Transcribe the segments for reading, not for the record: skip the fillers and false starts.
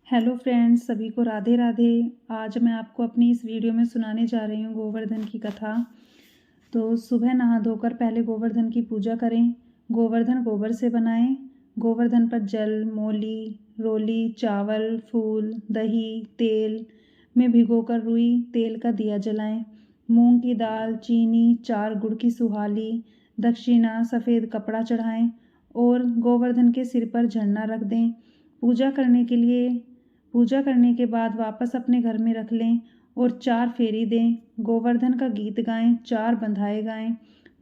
Hello friends, सभी को राधे राधे। आज मैं आपको अपनी इस वीडियो में सुनाने जा रही हूँ गोवर्धन की कथा। तो सुबह नहा धोकर पहले गोवर्धन की पूजा करें। गोवर्धन गोबर से बनाएं। गोवर्धन पर जल, मोली, रोली, चावल, फूल, दही, तेल में भिगोकर रुई तेल का दिया जलाएं। मूंग की दाल, चीनी, 4 गुड़ की सुहाली, दक्षिणा, सफ़ेद कपड़ा चढ़ाएं और गोवर्धन के सिर पर झरना रख दें। पूजा करने के बाद वापस अपने घर में रख लें और 4 फेरी दें। गोवर्धन का गीत गाएं, 4 बंधाए गाएं।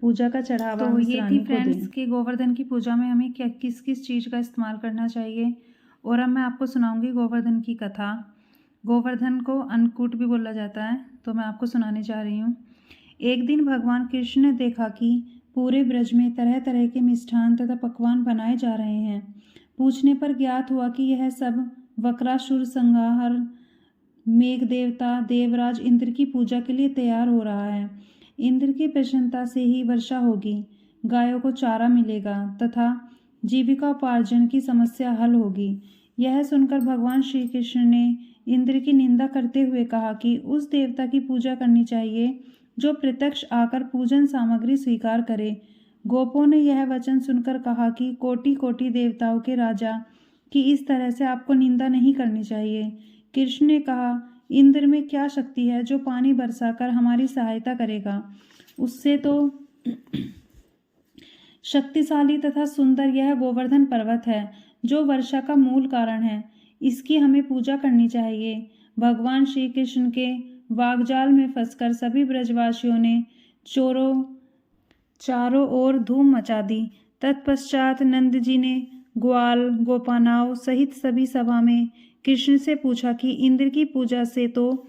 पूजा का चढ़ावा तो ये थी मिश्रानी को फ्रेंड्स दें। कि गोवर्धन की पूजा में हमें क्या किस किस चीज़ का इस्तेमाल करना चाहिए। और अब मैं आपको सुनाऊंगी गोवर्धन की कथा। गोवर्धन को अन्नकूट भी बोला जाता है, तो मैं आपको सुनाने जा रही हूँ। एक दिन भगवान कृष्ण ने देखा कि पूरे ब्रज में तरह तरह के मिष्ठान तथा पकवान बनाए जा रहे हैं। पूछने पर ज्ञात हुआ कि यह सब वक्रासुर संहार मेघ देवता देवराज इंद्र की पूजा के लिए तैयार हो रहा है। इंद्र की प्रसन्नता से ही वर्षा होगी, गायों को चारा मिलेगा तथा जीविकोपार्जन की समस्या हल होगी। यह सुनकर भगवान श्री कृष्ण ने इंद्र की निंदा करते हुए कहा कि उस देवता की पूजा करनी चाहिए जो प्रत्यक्ष आकर पूजन सामग्री स्वीकार करे। गोपों ने यह वचन सुनकर कहा कि कोटि कोटि देवताओं के राजा की इस तरह से आपको निंदा नहीं करनी चाहिए। कृष्ण ने कहा, इंद्र में क्या शक्ति है जो पानी बरसाकर हमारी सहायता करेगा। उससे तो शक्तिशाली तथा सुंदर यह गोवर्धन पर्वत है जो वर्षा का मूल कारण है। इसकी हमें पूजा करनी चाहिए। भगवान श्री कृष्ण के वागजाल में फंसकर सभी ब्रजवासियों ने चारों ओर धूम मचा दी। तत्पश्चात नंद जी ने ग्वाल गोपानाव सहित सभी सभा में कृष्ण से पूछा कि इंद्र की पूजा से तो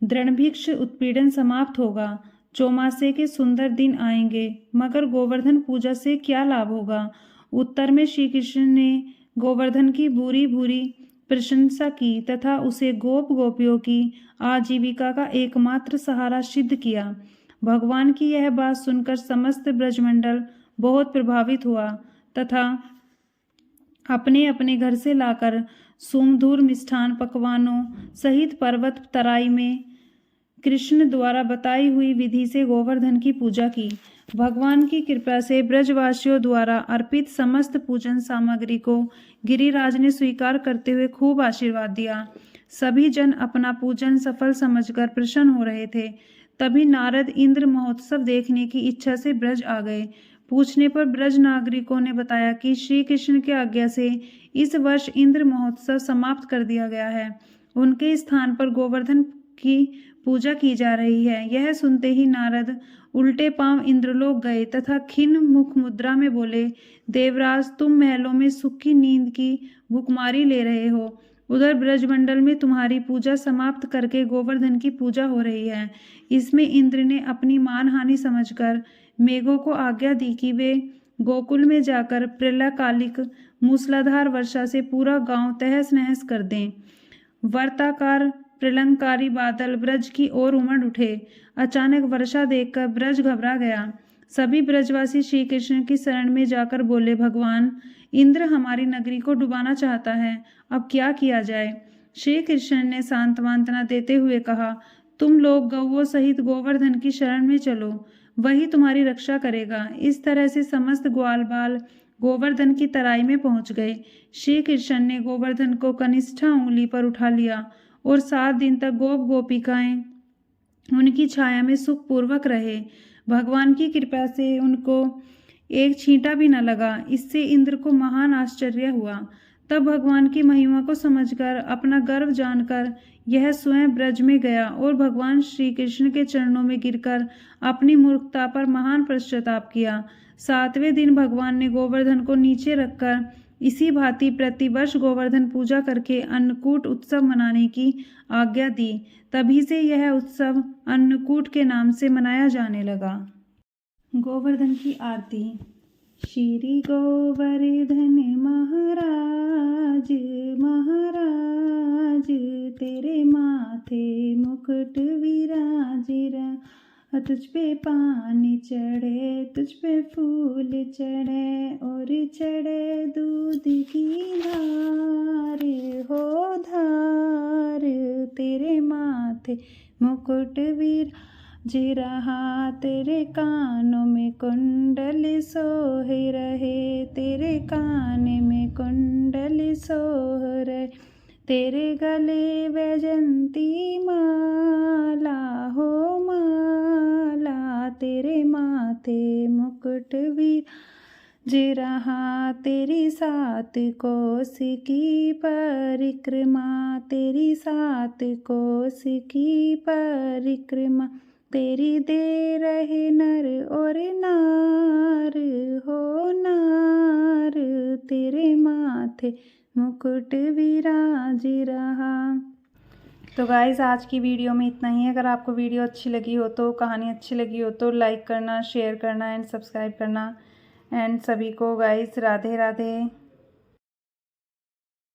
दृढ़भिक्ष उत्पीड़न समाप्त होगा, चौमासे के सुंदर दिन आएंगे, मगर गोवर्धन पूजा से क्या लाभ होगा। उत्तर में श्री कृष्ण ने गोवर्धन की भूरी भूरी प्रशंसा की तथा उसे गोप गोपियों की आजीविका का एकमात्र सहारा सिद्ध किया। भगवान की यह बात सुनकर समस्त ब्रजमंडल बहुत प्रभावित हुआ तथा अपने अपने घर से लाकर सुमधुर मिष्ठान पकवानों सहित पर्वत तराई में कृष्ण द्वारा बताई हुई विधि से गोवर्धन की पूजा की। भगवान की कृपा से ब्रजवासियों द्वारा अर्पित समस्त पूजन सामग्री को गिरिराज ने स्वीकार करते हुए खूब आशीर्वाद दिया। सभी जन अपना पूजन सफल समझकर प्रसन्न हो रहे थे। तभी नारद इंद्र महोत्सव देखने की इच्छा से ब्रज आ गए। पूछने पर ब्रज नागरिकों ने बताया कि श्री कृष्ण की आज्ञा से इस वर्ष इंद्र महोत्सव समाप्त कर दिया गया है। उनके स्थान पर गोवर्धन की पूजा की जा रही है। यह सुनते ही नारद उल्टे पांव इंद्रलोक गए तथा खिन्न मुख मुद्रा में बोले, देवराज, तुम महलों में सुख की नींद की भुखमारी ले रहे हो, उधर ब्रजमंडल में तुम्हारी पूजा समाप्त करके गोवर्धन की पूजा हो रही है। इसमें इंद्र ने अपनी मानहानि समझकर मेघों को आज्ञा दी कि वे गोकुल में जाकर प्रलयकालिक मूसलाधार वर्षा से पूरा गांव तहस नहस कर दें। वर्ताकार प्रलंकारी बादल ब्रज की ओर उमड़ उठे। अचानक वर्षा देखकर ब्रज घबरा गया। सभी ब्रजवासी श्री कृष्ण की शरण में जाकर बोले, भगवान, इंद्र हमारी नगरी को डुबाना चाहता है, अब क्या किया जाए। श्री कृष्ण ने सांत्वना देते हुए कहा, तुम लोग गौओं सहित गोवर्धन की शरण में चलो, वही तुम्हारी रक्षा करेगा। इस तरह से समस्त ग्वाल बाल गोवर्धन की तराई में पहुंच गए। श्री कृष्ण ने गोवर्धन को कनिष्ठा उंगली पर उठा लिया और 7 दिन तक गोप गोपिकाएं उनकी छाया में सुखपूर्वक रहे। भगवान की कृपा से उनको एक छींटा भी न लगा। इससे इंद्र को महान आश्चर्य हुआ। तब भगवान की महिमा को समझकर, अपना गर्व जानकर यह स्वयं ब्रज में गया और भगवान श्री कृष्ण के चरणों में गिरकर अपनी मूर्खता पर महान पश्चाताप किया। 7वें दिन भगवान ने गोवर्धन को नीचे रखकर इसी भांति प्रतिवर्ष गोवर्धन पूजा करके अन्नकूट उत्सव मनाने की आज्ञा दी। तभी से यह उत्सव अन्नकूट के नाम से मनाया जाने लगा। गोवर्धन की आरती। श्री गोवर्धन महाराज महाराज, तेरे माथे मुकुट विराज, तुझ पे पानी चढ़े, तुझ पे फूल चढ़े और चढ़े दूध की धार हो धार। तेरे माथे मुकुट विराज रहा, तेरे कानों में कुंडल सोहे रहे, तेरे कान में कुंडल सोह रहे, तेरे गले वैजंती माला हो माला, तेरे माथे मुकुट विराज रहा, तेरी 7 कोस की परिक्रमा, तेरी 7 कोस की परिक्रमा, तेरी दे रहे नर और नार हो नार, तेरे माथे मुकुट विराज रहा। तो गाइज़ आज की वीडियो में इतना ही है। अगर आपको वीडियो अच्छी लगी हो तो, कहानी अच्छी लगी हो तो लाइक करना, शेयर करना एंड सब्सक्राइब करना। एंड सभी को गाइज़ राधे राधे।